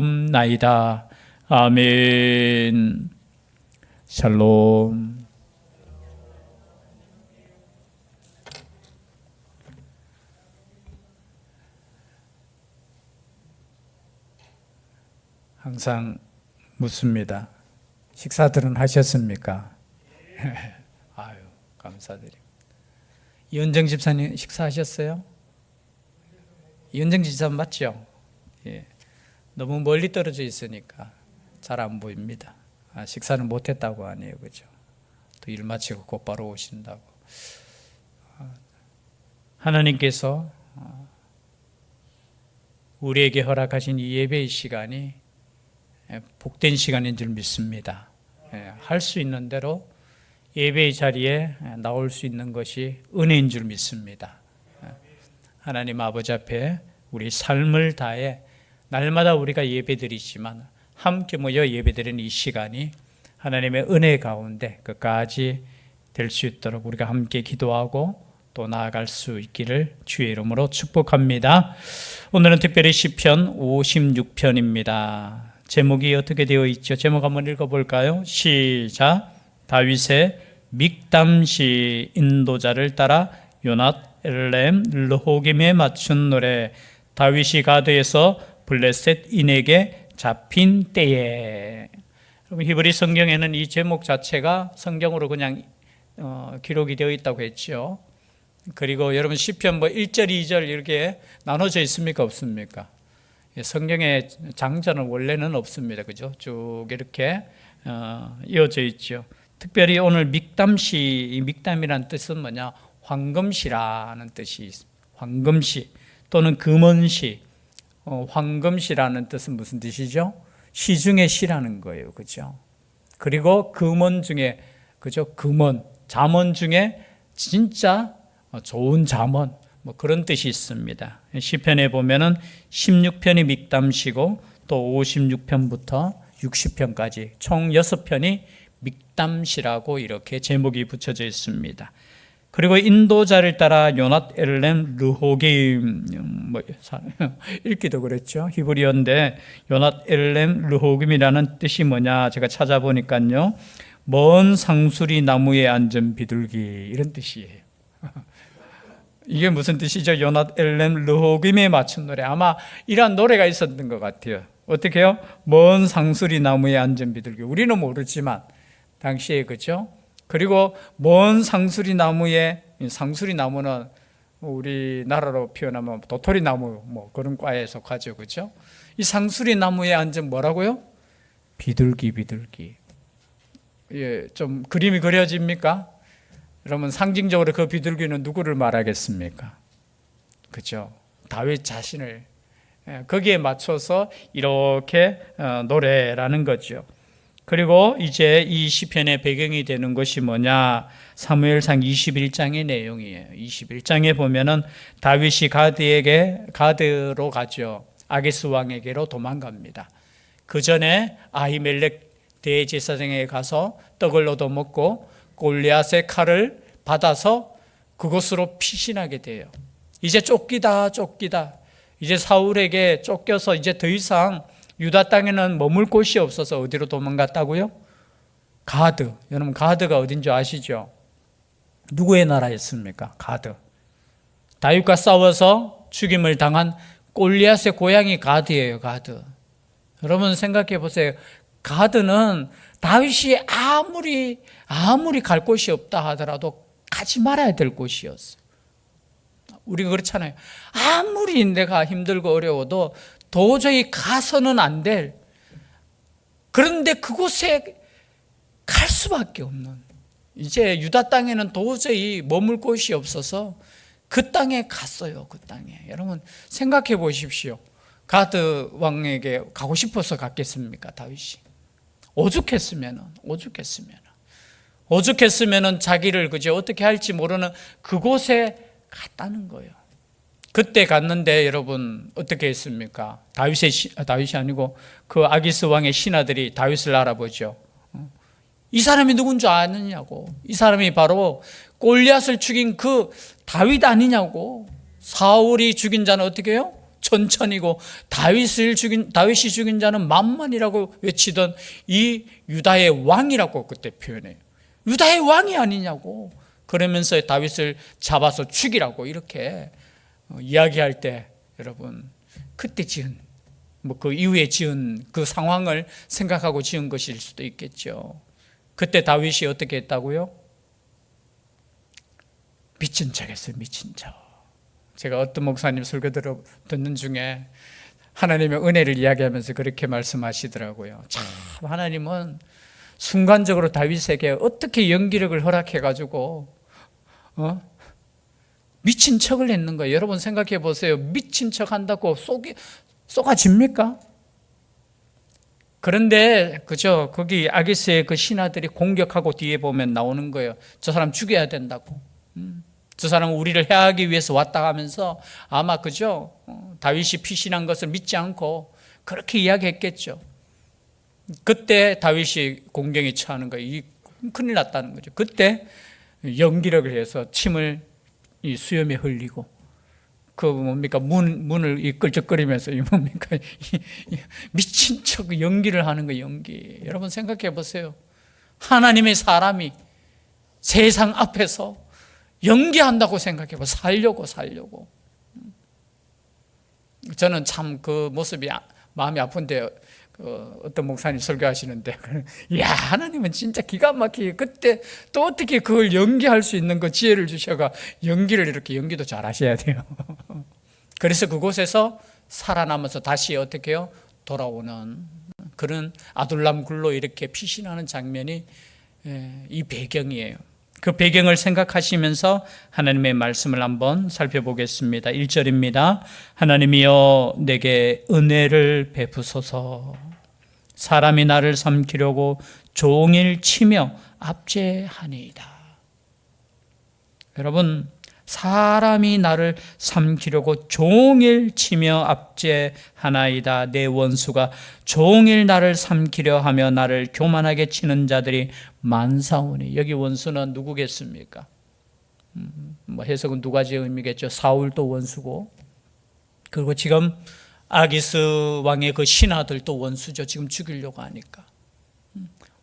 나이다. 아멘. 샬롬. 항상 묻습니다. 식사들은 하셨습니까? 아유, 감사드립니다. 이은정 집사님 식사하셨어요? 이은정 집사 맞죠? 예. 너무 멀리 떨어져 있으니까 잘 안 보입니다. 식사는 못했다고 하네요, 그죠? 또 일 마치고 곧바로 오신다고. 하나님께서 우리에게 허락하신 이 예배의 시간이 복된 시간인 줄 믿습니다. 할 수 있는 대로 예배의 자리에 나올 수 있는 것이 은혜인 줄 믿습니다. 하나님 아버지 앞에 우리 삶을 다해 날마다 우리가 예배드리지만 함께 모여 예배드리는 이 시간이 하나님의 은혜 가운데 끝까지 될 수 있도록 우리가 함께 기도하고 또 나아갈 수 있기를 주의 이름으로 축복합니다. 오늘은 특별히 시편 56편입니다. 제목이 어떻게 되어 있죠? 제목 한번 읽어볼까요? 시작. 다윗의 믹담시 인도자를 따라 요낫 엘렘 르호김에 맞춘 노래. 다윗이 가드에서 블레셋인에게 잡힌 때에. 히브리 성경에는 이 제목 자체가 성경으로 그냥 기록이 되어 있다고 했죠. 그리고 여러분 시편 1절, 2절 이렇게 나눠져 있습니까? 없습니까? 성경의 장자는 원래는 없습니다. 그죠? 쭉 이렇게 이어져 있죠. 특별히 오늘 믹담시, 이 믹담이라는 뜻은 뭐냐? 황금시라는 뜻이 있습니다. 황금시 또는 금원시. 황금시라는 뜻은 무슨 뜻이죠? 시 중에 시라는 거예요. 그죠? 그리고 금원 중에, 그죠? 금원, 잠언 중에 진짜 좋은 잠언, 뭐 그런 뜻이 있습니다. 시편에 보면은 16편이 믹담시고 또 56편부터 60편까지 총 6편이 믹담시라고 이렇게 제목이 붙여져 있습니다. 그리고 인도자를 따라 요낫 엘렘 르호김, 읽기도 그랬죠. 히브리어인데 요낫 엘렘 르호김이라는 뜻이 뭐냐 제가 찾아보니까요, 먼 상수리 나무에 앉은 비둘기, 이런 뜻이에요. 이게 무슨 뜻이죠? 요낫 엘렘 르호김에 맞춘 노래. 아마 이런 노래가 있었던 것 같아요. 어떻게 해요? 먼 상수리 나무에 앉은 비둘기. 우리는 모르지만 당시에, 그죠? 그리고 먼 상수리 나무에, 상수리 나무는 우리나라로 표현하면 도토리 나무 뭐 그런 과에 속하죠, 그죠? 이 상수리 나무에 앉은 뭐라고요? 비둘기. 예, 좀 그림이 그려집니까? 그러면 상징적으로 그 비둘기는 누구를 말하겠습니까? 그죠? 다윗 자신을 거기에 맞춰서 이렇게 노래라는 거죠. 그리고 이제 이 시편의 배경이 되는 것이 뭐냐? 사무엘상 21장의 내용이에요. 21장에 보면은 다윗이 가드로 가죠. 아기스 왕에게로 도망갑니다. 그 전에 아히멜렉 대제사장에게 가서 떡을 얻어먹고 골리앗의 칼을 받아서 그곳으로 피신하게 돼요. 이제 쫓기다. 이제 사울에게 쫓겨서 이제 더 이상 유다 땅에는 머물 곳이 없어서 어디로 도망갔다고요? 가드. 여러분 가드가 어딘지 아시죠? 누구의 나라였습니까? 가드. 다윗과 싸워서 죽임을 당한 골리앗의 고향이 가드예요. 가드. 여러분 생각해 보세요. 가드는 다윗이 아무리 갈 곳이 없다 하더라도 가지 말아야 될 곳이었어요. 우리가 그렇잖아요. 아무리 내가 힘들고 어려워도 도저히 가서는 안 될, 그런데 그곳에 갈 수밖에 없는, 이제 유다 땅에는 도저히 머물 곳이 없어서 그 땅에 갔어요. 그 땅에. 여러분 생각해 보십시오. 가드 왕에게 가고 싶어서 갔겠습니까? 다윗이 오죽했으면은 자기를 그저 어떻게 할지 모르는 그곳에 갔다는 거예요. 그때 갔는데 여러분 어떻게 했습니까? 다윗이 아니고 그 아기스 왕의 신하들이 다윗을 알아보죠. 이 사람이 누군 줄 아느냐고. 이 사람이 바로 골리앗을 죽인 그 다윗 아니냐고. 사울이 죽인 자는 어떻게 해요? 천천히고 다윗이 죽인 자는 만만이라고 외치던 이 유다의 왕이라고 그때 표현해요. 유다의 왕이 아니냐고. 그러면서 다윗을 잡아서 죽이라고 이렇게 이야기할 때 여러분 그때 지은 그 이후에 지은 그 상황을 생각하고 지은 것일 수도 있겠죠. 그때 다윗이 어떻게 했다고요? 미친 척했어요. 미친 척. 제가 어떤 목사님 설교 듣는 중에 하나님의 은혜를 이야기하면서 그렇게 말씀하시더라고요. 참 하나님은 순간적으로 다윗에게 어떻게 연기력을 허락해가지고 미친 척을 했는 거예요. 여러분 생각해 보세요. 미친 척 한다고 쏘가집니까? 그런데 그죠? 거기 아기스의 그 신하들이 공격하고 뒤에 보면 나오는 거예요. 저 사람 죽여야 된다고. 저 사람은 우리를 해하기 위해서 왔다 하면서 아마 그죠? 다윗이 피신한 것을 믿지 않고 그렇게 이야기했겠죠. 그때 다윗이 공경에 처하는 거예요. 이 큰일 났다는 거죠. 그때 연기력을 해서 침을 이 수염에 흘리고 그 뭡니까 문을 이 끌적거리면서 이 뭡니까 미친 척 연기를 하는 거 연기. 여러분 생각해 보세요. 하나님의 사람이 세상 앞에서 연기한다고 생각해 봐. 살려고. 저는 참 그 모습이 마음이 아픈데 어떤 목사님 설교하시는데 야 하나님은 진짜 기가 막히게 그때 또 어떻게 그걸 연기할 수 있는 그 지혜를 주셔가 연기를 이렇게 연기도 잘 하셔야 돼요. 그래서 그곳에서 살아남아서 다시 어떻게 해요? 돌아오는 그런 아둘람 굴로 이렇게 피신하는 장면이 이 배경이에요. 그 배경을 생각하시면서 하나님의 말씀을 한번 살펴보겠습니다. 1절입니다. 하나님이여 내게 은혜를 베푸소서. 사람이 나를 삼키려고 종일 치며 압제하니이다. 여러분 사람이 나를 삼키려고 종일 치며 압제하나이다. 내 원수가 종일 나를 삼키려 하며 나를 교만하게 치는 자들이 많사오니. 여기 원수는 누구겠습니까? 해석은 두 가지 의미겠죠. 사울도 원수고 그리고 지금 아기스 왕의 그 신하들도 원수죠. 지금 죽이려고 하니까.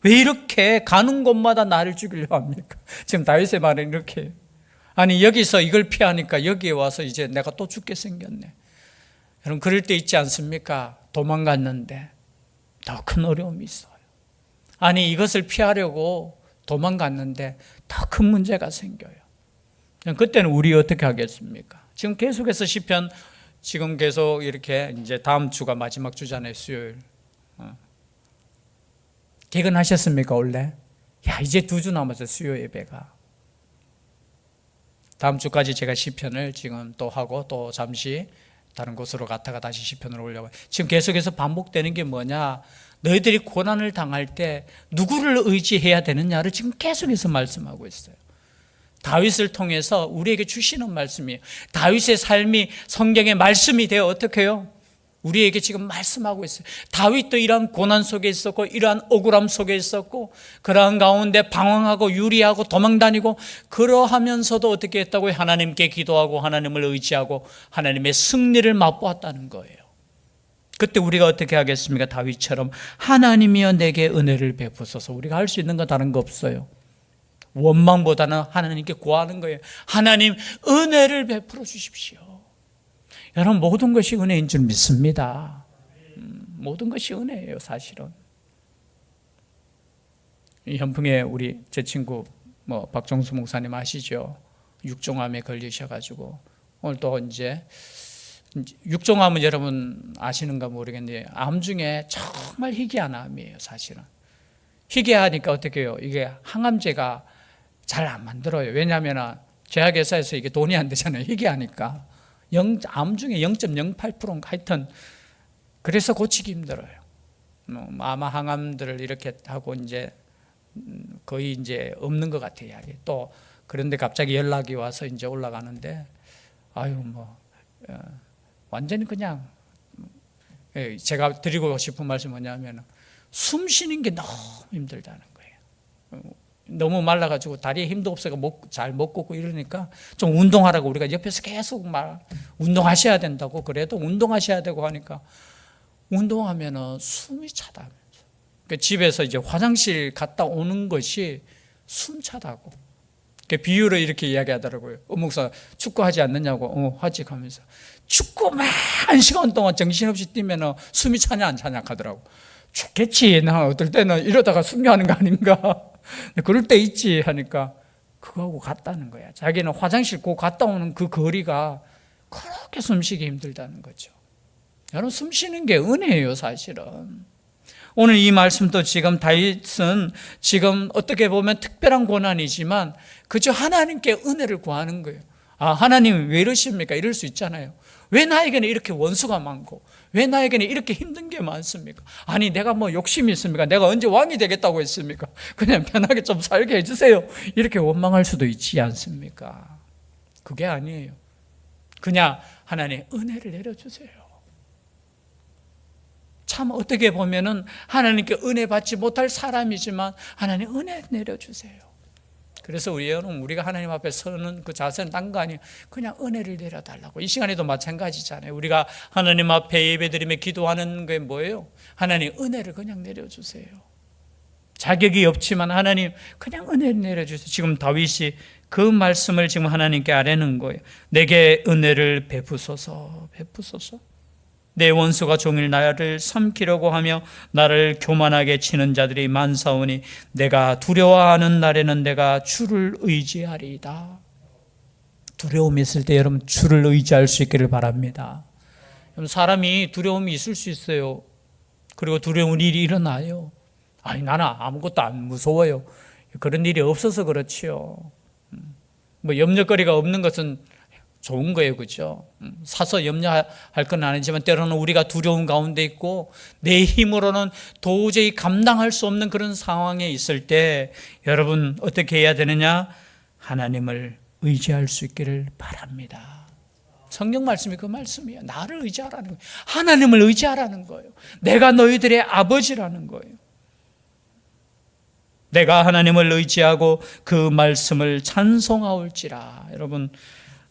왜 이렇게 가는 곳마다 나를 죽이려고 합니까? 지금 다윗의 말은 이렇게 아니 여기서 이걸 피하니까 여기에 와서 이제 내가 또 죽게 생겼네. 여러분 그럴 때 있지 않습니까? 도망갔는데 더 큰 어려움이 있어요. 아니 이것을 피하려고 도망갔는데 더 큰 문제가 생겨요. 그때는 우리 어떻게 하겠습니까? 지금 계속해서 시편 지금 계속 이렇게 이제 다음 주가 마지막 주잖아요. 수요일. 개근하셨습니까 원래? 야 이제 2주 남았어요. 수요 예배가. 다음 주까지 제가 시편을 지금 또 하고 또 잠시 다른 곳으로 갔다가 다시 시편을 올려고. 지금 계속해서 반복되는 게 뭐냐? 너희들이 고난을 당할 때 누구를 의지해야 되느냐를 지금 계속해서 말씀하고 있어요. 다윗을 통해서 우리에게 주시는 말씀이에요. 다윗의 삶이 성경의 말씀이 되어 어떻게 해요? 우리에게 지금 말씀하고 있어요. 다윗도 이러한 고난 속에 있었고 이러한 억울함 속에 있었고 그러한 가운데 방황하고 유리하고 도망다니고 그러하면서도 어떻게 했다고요? 하나님께 기도하고 하나님을 의지하고 하나님의 승리를 맛보았다는 거예요. 그때 우리가 어떻게 하겠습니까? 다윗처럼 하나님이여 내게 은혜를 베푸소서. 우리가 할 수 있는 건 다른 거 없어요. 원망보다는 하나님께 구하는 거예요. 하나님 은혜를 베풀어 주십시오. 여러분 모든 것이 은혜인 줄 믿습니다. 모든 것이 은혜예요. 사실은 이 현풍에 우리 제 친구 박정수 목사님 아시죠? 육종암에 걸리셔가지고 오늘 또 이제 육종암은 여러분 아시는가 모르겠는데 암 중에 정말 희귀한 암이에요. 사실은 희귀하니까 어떻게 해요? 이게 항암제가 잘 안 만들어요. 왜냐하면 제약회사에서 이게 돈이 안 되잖아요. 희귀하니까 암 중에 0.08%인가 하여튼 그래서 고치기 힘들어요. 아마 항암들을 이렇게 하고 이제 거의 이제 없는 것 같아요. 또 그런데 갑자기 연락이 와서 이제 올라가는데 완전히 그냥 제가 드리고 싶은 말씀은 뭐냐면 숨 쉬는 게 너무 힘들다는 거예요. 너무 말라가지고 다리에 힘도 없어서 잘 못 걷고 이러니까 좀 운동하라고 우리가 옆에서 계속 운동하셔야 된다고, 그래도 운동하셔야 되고 하니까 운동하면은 숨이 차다면서. 그러니까 집에서 이제 화장실 갔다 오는 것이 숨차다고. 비유를 이렇게 이야기하더라고요. 목사 축구하지 않느냐고. 하지 하면서 축구만 1시간 동안 정신없이 뛰면 숨이 차냐 안 차냐 하더라고. 죽겠지. 나 어떨 때는 이러다가 숨겨하는 거 아닌가. 그럴 때 있지 하니까 그거하고 같다는 거야. 자기는 화장실 꼭 갔다 오는 그 거리가 그렇게 숨쉬기 힘들다는 거죠. 여러분, 숨쉬는 게 은혜예요, 사실은. 오늘 이 말씀도 지금 다윗은 지금 어떻게 보면 특별한 고난이지만 그저 하나님께 은혜를 구하는 거예요. 하나님 왜 이러십니까? 이럴 수 있잖아요. 왜 나에게는 이렇게 원수가 많고 왜 나에게는 이렇게 힘든 게 많습니까? 아니, 내가 뭐 욕심이 있습니까? 내가 언제 왕이 되겠다고 했습니까? 그냥 편하게 좀 살게 해주세요. 이렇게 원망할 수도 있지 않습니까? 그게 아니에요. 그냥 하나님 은혜를 내려주세요. 참 어떻게 보면은 하나님께 은혜 받지 못할 사람이지만 하나님 은혜 내려주세요. 그래서 우리가 하나님 앞에 서는 그 자세는 딴 거 아니에요. 그냥 은혜를 내려달라고. 이 시간에도 마찬가지잖아요. 우리가 하나님 앞에 예배드리며 기도하는 게 뭐예요? 하나님 은혜를 그냥 내려주세요. 자격이 없지만 하나님 그냥 은혜를 내려주세요. 지금 다윗이 그 말씀을 지금 하나님께 아뢰는 거예요. 내게 은혜를 베푸소서, 베푸소서. 내 원수가 종일 나를 삼키려고 하며 나를 교만하게 치는 자들이 많사오니 내가 두려워하는 날에는 내가 주를 의지하리이다. 두려움이 있을 때 여러분 주를 의지할 수 있기를 바랍니다. 사람이 두려움이 있을 수 있어요. 그리고 두려운 일이 일어나요. 아니, 나는 아무것도 안 무서워요. 그런 일이 없어서 그렇지요. 뭐 염려거리가 없는 것은 좋은 거예요, 그렇죠? 사서 염려할 건 아니지만 때로는 우리가 두려움 가운데 있고 내 힘으로는 도저히 감당할 수 없는 그런 상황에 있을 때 여러분 어떻게 해야 되느냐? 하나님을 의지할 수 있기를 바랍니다. 성경 말씀이 그 말씀이에요. 나를 의지하라는 거예요. 하나님을 의지하라는 거예요. 내가 너희들의 아버지라는 거예요. 내가 하나님을 의지하고 그 말씀을 찬송하올지라. 여러분,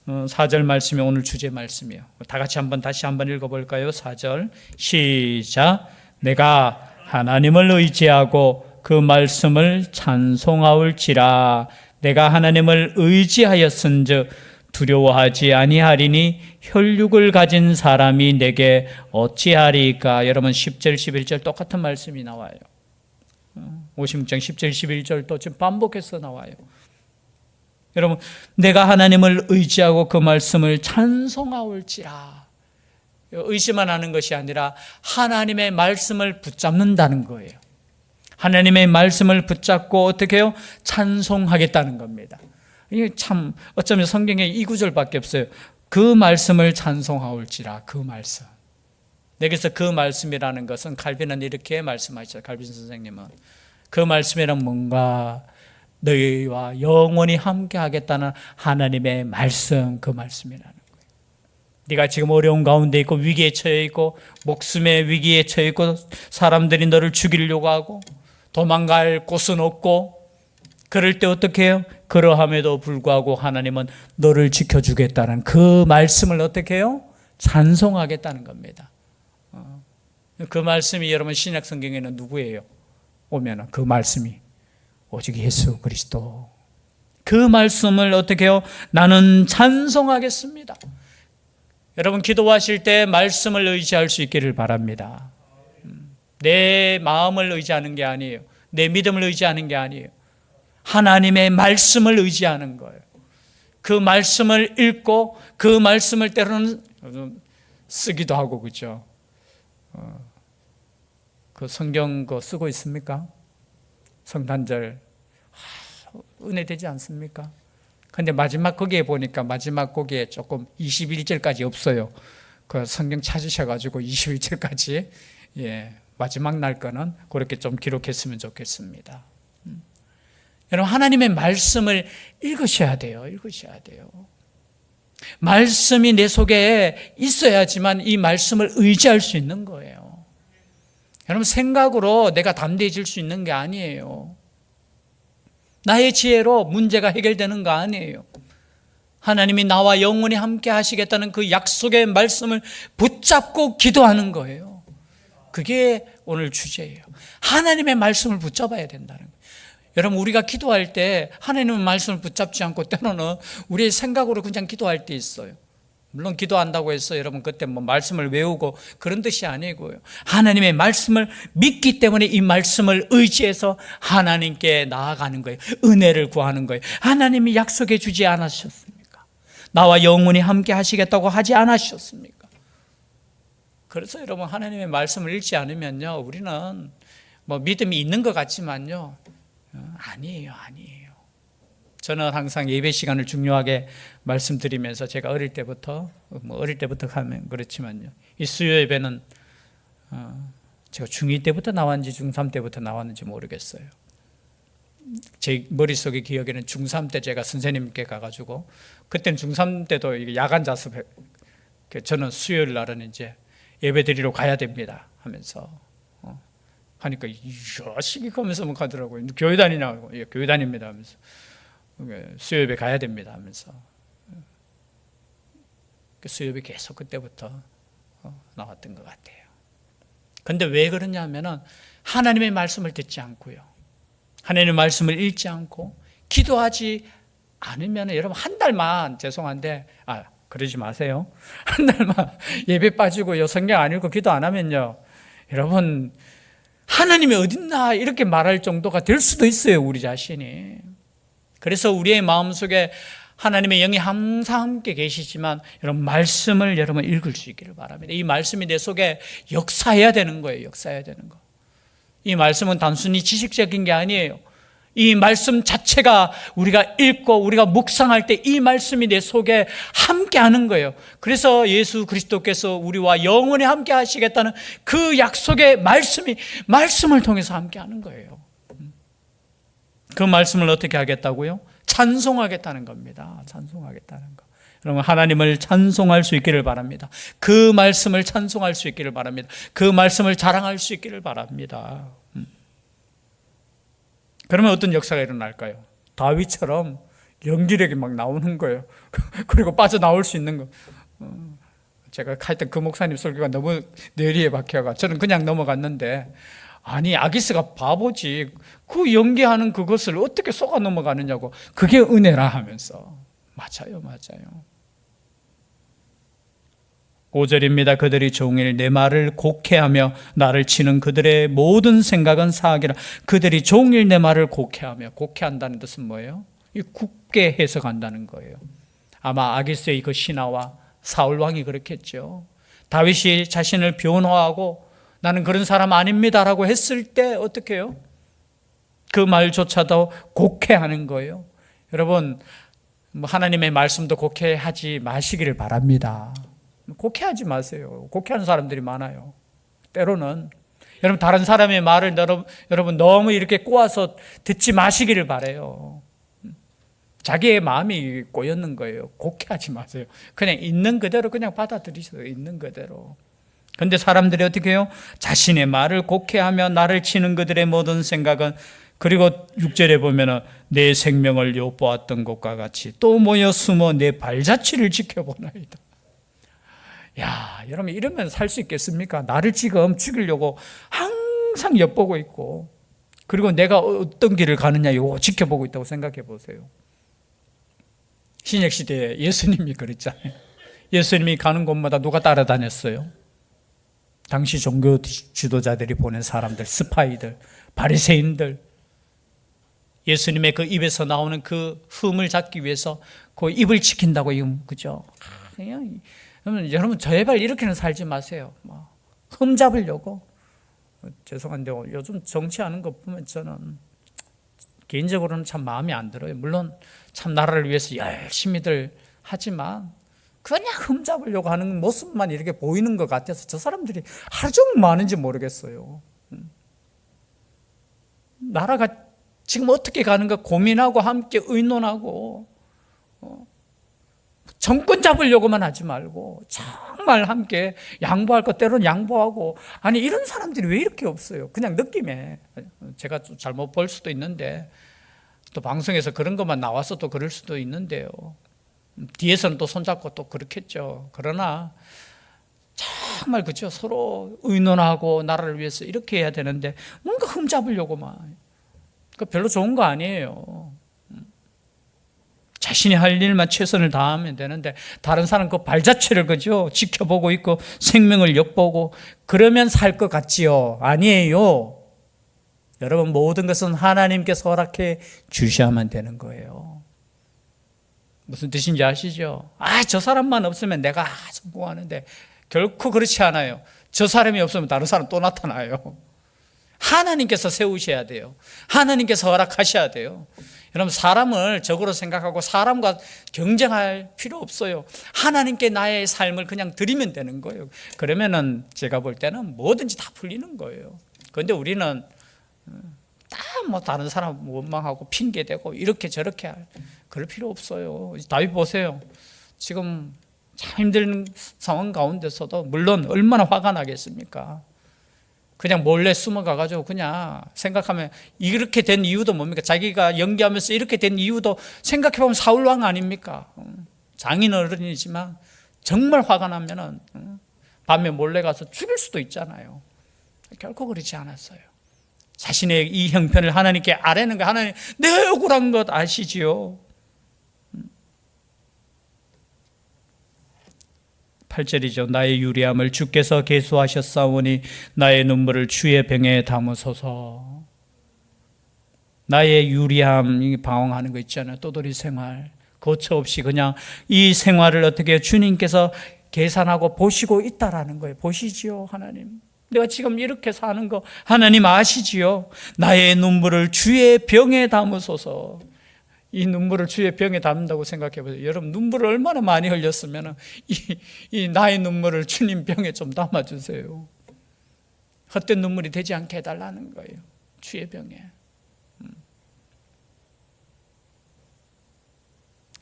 4절 말씀이 오늘 주제 말씀이에요. 다 같이 다시 한번 읽어볼까요? 4절 시작. 내가 하나님을 의지하고 그 말씀을 찬송하올지라. 내가 하나님을 의지하였은즉 두려워하지 아니하리니 혈육을 가진 사람이 내게 어찌하리까. 여러분 10절 11절 똑같은 말씀이 나와요. 56장 10절 11절도 지금 반복해서 나와요. 여러분, 내가 하나님을 의지하고 그 말씀을 찬송하올지라. 의지만 하는 것이 아니라 하나님의 말씀을 붙잡는다는 거예요. 하나님의 말씀을 붙잡고 어떻게 해요? 찬송하겠다는 겁니다. 이게 참 어쩌면 성경에 이 구절밖에 없어요. 그 말씀을 찬송하올지라. 그 말씀. 여기서 그 말씀이라는 것은 칼빈은 이렇게 말씀하시죠. 칼빈 선생님은 그 말씀이란 뭔가 너희와 영원히 함께 하겠다는 하나님의 말씀, 그 말씀이라는 거예요. 네가 지금 어려운 가운데 있고 위기에 처해 있고 목숨의 위기에 처해 있고 사람들이 너를 죽이려고 하고 도망갈 곳은 없고 그럴 때 어떻게 해요? 그러함에도 불구하고 하나님은 너를 지켜주겠다는 그 말씀을 어떻게 해요? 찬송하겠다는 겁니다. 그 말씀이 여러분 신약 성경에는 누구예요? 오면은 그 말씀이 오직 예수 그리스도. 그 말씀을 어떻게 해요? 나는 찬송하겠습니다. 여러분 기도하실 때 말씀을 의지할 수 있기를 바랍니다. 내 마음을 의지하는 게 아니에요. 내 믿음을 의지하는 게 아니에요. 하나님의 말씀을 의지하는 거예요. 그 말씀을 읽고 그 말씀을 때로는 쓰기도 하고 그렇죠. 그 성경 거 쓰고 있습니까? 성탄절 은혜 되지 않습니까? 근데 마지막 거기에 보니까 마지막 거기에 조금 21절까지 없어요. 그 성경 찾으셔가지고 21절까지 마지막 날 거는 그렇게 좀 기록했으면 좋겠습니다. 여러분 하나님의 말씀을 읽으셔야 돼요. 읽으셔야 돼요. 말씀이 내 속에 있어야지만 이 말씀을 의지할 수 있는 거예요. 여러분 생각으로 내가 담대해질 수 있는 게 아니에요. 나의 지혜로 문제가 해결되는 거 아니에요. 하나님이 나와 영원히 함께 하시겠다는 그 약속의 말씀을 붙잡고 기도하는 거예요. 그게 오늘 주제예요. 하나님의 말씀을 붙잡아야 된다는 거예요. 여러분, 우리가 기도할 때 하나님의 말씀을 붙잡지 않고 때로는 우리의 생각으로 그냥 기도할 때 있어요. 물론 기도한다고 해서 여러분 그때 뭐 말씀을 외우고 그런 뜻이 아니고요. 하나님의 말씀을 믿기 때문에 이 말씀을 의지해서 하나님께 나아가는 거예요. 은혜를 구하는 거예요. 하나님이 약속해 주지 않으셨습니까? 나와 영원히 함께 하시겠다고 하지 않으셨습니까? 그래서 여러분, 하나님의 말씀을 읽지 않으면요, 우리는 뭐 믿음이 있는 것 같지만요, 아니에요. 저는 항상 예배 시간을 중요하게 말씀드리면서 제가 어릴 때부터 하면 그렇지만요, 이 수요 예배는 제가 중2 때부터 나왔는지 중3 때부터 나왔는지 모르겠어요. 제 머릿속의 기억에는 중3 때 제가 선생님께 가가지고, 그때는 중3 때도 야간 자습, 저는 수요일 날은 이제 예배 드리러 가야 됩니다 하면서 하니까 시기하면서 뭐 가더라고요. 교회 다니냐고. 예, 교회 다닙니다 하면서. 수요예배 가야 됩니다 하면서. 수요예배 계속 그때부터 나왔던 것 같아요. 근데 왜 그러냐면은 하나님의 말씀을 듣지 않고요, 하나님의 말씀을 읽지 않고 기도하지 않으면, 여러분 한 달만, 죄송한데 그러지 마세요. 한 달만 예배 빠지고요, 성경 안 읽고 기도 안 하면요, 여러분 하나님이 어딨나 이렇게 말할 정도가 될 수도 있어요, 우리 자신이. 그래서 우리의 마음속에 하나님의 영이 항상 함께 계시지만, 여러분 말씀을 여러분 읽을 수 있기를 바랍니다. 이 말씀이 내 속에 역사해야 되는 거예요. 역사해야 되는 거. 이 말씀은 단순히 지식적인 게 아니에요. 이 말씀 자체가 우리가 읽고 우리가 묵상할 때 이 말씀이 내 속에 함께 하는 거예요. 그래서 예수 그리스도께서 우리와 영원히 함께 하시겠다는 그 약속의 말씀을 통해서 함께 하는 거예요. 그 말씀을 어떻게 하겠다고요? 찬송하겠다는 겁니다. 찬송하겠다는 거. 여러분, 하나님을 찬송할 수 있기를 바랍니다. 그 말씀을 찬송할 수 있기를 바랍니다. 그 말씀을 자랑할 수 있기를 바랍니다. 그러면 어떤 역사가 일어날까요? 다윗처럼 연기력이 막 나오는 거예요. 그리고 빠져나올 수 있는 거. 제가 하여튼 그 목사님 설교가 너무 뇌리에 박혀가 저는 그냥 넘어갔는데, 아니 아기스가 바보지, 그 연기하는 그것을 어떻게 속아 넘어가느냐고. 그게 은혜라 하면서. 맞아요. 5절입니다. 그들이 종일 내 말을 곡해하며 나를 치는 그들의 모든 생각은 사악이라. 그들이 종일 내 말을 곡해하며, 곡해한다는 뜻은 뭐예요? 이 굳게 해석한다는 거예요. 아마 아기스의 그 신하와 사울 왕이 그렇겠죠. 다윗이 자신을 변호하고 나는 그런 사람 아닙니다라고 했을 때 어떻게 해요? 그 말조차도 곡해하는 거예요. 여러분, 하나님의 말씀도 곡해하지 마시기를 바랍니다. 곡해하지 마세요. 곡해하는 사람들이 많아요. 때로는 여러분, 다른 사람의 말을 여러분 너무 이렇게 꼬아서 듣지 마시기를 바라요. 자기의 마음이 꼬였는 거예요. 곡해하지 마세요. 그냥 있는 그대로 그냥 받아들이세요. 있는 그대로. 그런데 사람들이 어떻게 해요? 자신의 말을 곡해하며 나를 치는 그들의 모든 생각은, 그리고 6절에 보면은 내 생명을 엿보았던 것과 같이 또 모여 숨어 내 발자취를 지켜보나이다. 야, 여러분 이러면 살 수 있겠습니까? 나를 지금 죽이려고 항상 엿보고 있고, 그리고 내가 어떤 길을 가느냐 이거 지켜보고 있다고 생각해 보세요. 신약시대에 예수님이 그랬잖아요. 예수님이 가는 곳마다 누가 따라다녔어요? 당시 종교 지도자들이 보낸 사람들, 스파이들, 바리새인들. 예수님의 그 입에서 나오는 그 흠을 잡기 위해서 그 입을 지킨다고, 그죠? 여러분 제발 이렇게는 살지 마세요. 흠 잡으려고. 죄송한데 요즘 정치하는 거 보면 저는 개인적으로는 참 마음이 안 들어요. 물론 참 나라를 위해서 열심히들 하지만 그냥 흠 잡으려고 하는 모습만 이렇게 보이는 것 같아서 저 사람들이 하루 종일 뭐 하는지 모르겠어요. 나라가 지금 어떻게 가는가 고민하고 함께 의논하고, 정권 잡으려고만 하지 말고 정말 함께 양보할 것 때로는 양보하고. 아니 이런 사람들이 왜 이렇게 없어요? 그냥 느낌에, 제가 좀 잘못 볼 수도 있는데 또 방송에서 그런 것만 나와서 또 그럴 수도 있는데요. 뒤에서는 또 손잡고 또 그렇겠죠. 그러나 정말 그죠. 서로 의논하고 나라를 위해서 이렇게 해야 되는데 뭔가 흠잡으려고만. 그 별로 좋은 거 아니에요. 자신이 할 일만 최선을 다하면 되는데 다른 사람 그 발자취를 그죠 지켜보고 있고 생명을 엿보고 그러면 살 것 같지요? 아니에요. 여러분 모든 것은 하나님께서 허락해 주셔야만 되는 거예요. 무슨 뜻인지 아시죠? 저 사람만 없으면 내가 성공하는데 결코 그렇지 않아요. 저 사람이 없으면 다른 사람 또 나타나요. 하나님께서 세우셔야 돼요. 하나님께서 허락하셔야 돼요. 여러분 사람을 적으로 생각하고 사람과 경쟁할 필요 없어요. 하나님께 나의 삶을 그냥 드리면 되는 거예요. 그러면은 제가 볼 때는 뭐든지 다 풀리는 거예요. 그런데 우리는 다 뭐 다른 사람 원망하고 핑계대고 이렇게 저렇게 그럴 필요 없어요. 다윗 보세요. 지금 참 힘든 상황 가운데서도 물론 얼마나 화가 나겠습니까? 그냥 몰래 숨어가가지고 그냥 생각하면 이렇게 된 이유도 뭡니까? 자기가 연기하면서 이렇게 된 이유도 생각해보면 사울왕 아닙니까? 장인 어른이지만 정말 화가 나면은 밤에 몰래 가서 죽일 수도 있잖아요. 결코 그렇지 않았어요. 자신의 이 형편을 하나님께 아뢰는 거, 하나님 내 억울한 것 아시지요? 8절이죠. 나의 유리함을 주께서 계수하셨사오니 나의 눈물을 주의 병에 담으소서. 나의 유리함, 방황하는 거 있잖아요. 떠돌이 생활. 거처 없이 그냥 이 생활을 어떻게 주님께서 계산하고 보시고 있다라는 거예요. 보시지요, 하나님. 내가 지금 이렇게 사는 거 하나님 아시지요? 나의 눈물을 주의 병에 담으소서. 이 눈물을 주의 병에 담는다고 생각해 보세요. 여러분 눈물을 얼마나 많이 흘렸으면 이 나의 눈물을 주님 병에 좀 담아주세요. 헛된 눈물이 되지 않게 해달라는 거예요. 주의 병에.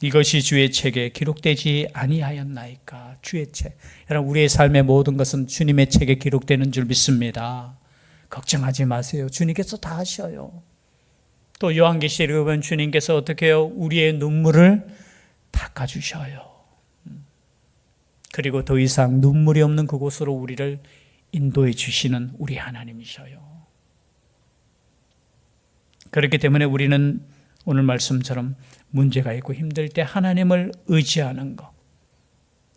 이것이 주의 책에 기록되지 아니하였나이까. 주의 책. 여러분 우리의 삶의 모든 것은 주님의 책에 기록되는 줄 믿습니다. 걱정하지 마세요. 주님께서 다 하셔요. 또 요한계시록에 보면 주님께서 어떻게 해요? 우리의 눈물을 닦아주셔요. 그리고 더 이상 눈물이 없는 그곳으로 우리를 인도해 주시는 우리 하나님이셔요. 그렇기 때문에 우리는 오늘 말씀처럼 문제가 있고 힘들 때 하나님을 의지하는 것.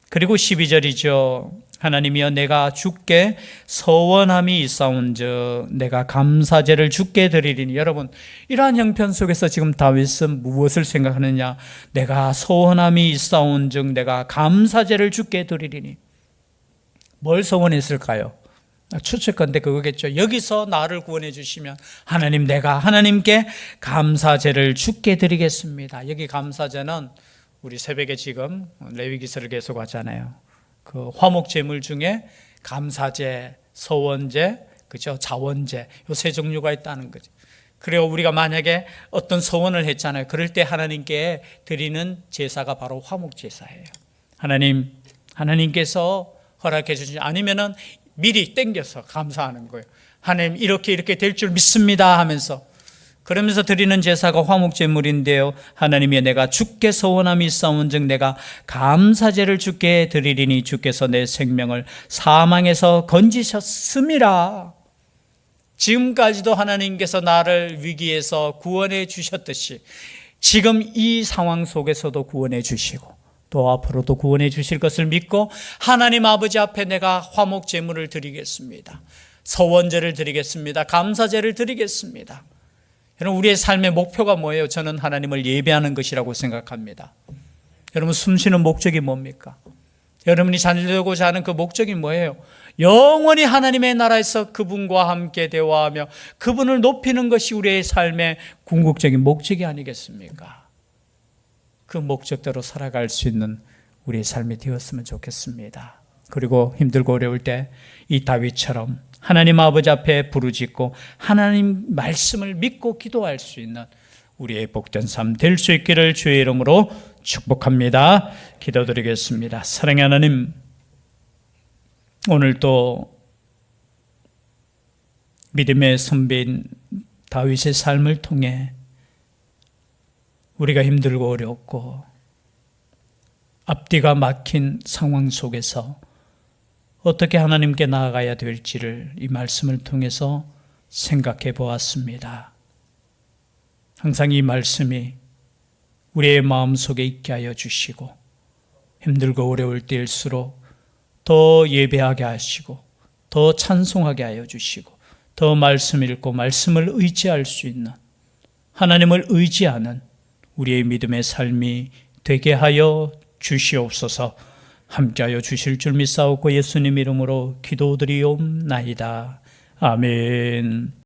그리고 12절이죠. 하나님이여 내가 주께 서원함이 있사온즉 내가 감사제를 주께 드리리니. 여러분 이러한 형편 속에서 지금 다윗은 무엇을 생각하느냐? 내가 서원함이 있사온즉 내가 감사제를 주께 드리리니. 뭘 서원했을까요? 추측건데 그거겠죠. 여기서 나를 구원해 주시면 하나님 내가 하나님께 감사제를 주께 드리겠습니다. 여기 감사제는 우리 새벽에 지금 레위기서를 계속 하잖아요. 그 화목 제물 중에 감사제, 서원제, 그죠? 자원제, 요 세 종류가 있다는 거죠. 그리고 우리가 만약에 어떤 서원을 했잖아요. 그럴 때 하나님께 드리는 제사가 바로 화목 제사예요. 하나님께서 허락해 주시지 아니면은 미리 땡겨서 감사하는 거예요. 하나님 이렇게 될 줄 믿습니다 하면서 그러면서 드리는 제사가 화목제물인데요. 하나님이 내가 주께 서원함이 있사온즉 내가 감사제를 주께 드리리니 주께서 내 생명을 사망에서 건지셨음이라. 지금까지도 하나님께서 나를 위기에서 구원해 주셨듯이 지금 이 상황 속에서도 구원해 주시고 또 앞으로도 구원해 주실 것을 믿고 하나님 아버지 앞에 내가 화목제물을 드리겠습니다. 서원제를 드리겠습니다. 감사제를 드리겠습니다. 여러분 우리의 삶의 목표가 뭐예요? 저는 하나님을 예배하는 것이라고 생각합니다. 여러분 숨쉬는 목적이 뭡니까? 여러분이 자녀되고자 하는 그 목적이 뭐예요? 영원히 하나님의 나라에서 그분과 함께 대화하며 그분을 높이는 것이 우리의 삶의 궁극적인 목적이 아니겠습니까? 그 목적대로 살아갈 수 있는 우리의 삶이 되었으면 좋겠습니다. 그리고 힘들고 어려울 때 이 다윗처럼 하나님 아버지 앞에 부르짖고 하나님 말씀을 믿고 기도할 수 있는 우리의 복된 삶 될 수 있기를 주의 이름으로 축복합니다. 기도드리겠습니다. 사랑의 하나님, 오늘 또 믿음의 선배인 다윗의 삶을 통해 우리가 힘들고 어렵고 앞뒤가 막힌 상황 속에서 어떻게 하나님께 나아가야 될지를 이 말씀을 통해서 생각해 보았습니다. 항상 이 말씀이 우리의 마음속에 있게 하여 주시고 힘들고 어려울 때일수록 더 예배하게 하시고 더 찬송하게 하여 주시고 더 말씀 읽고 말씀을 의지할 수 있는 하나님을 의지하는 우리의 믿음의 삶이 되게 하여 주시옵소서. 함께하여 주실 줄 믿사옵고 예수님 이름으로 기도드리옵나이다. 아멘.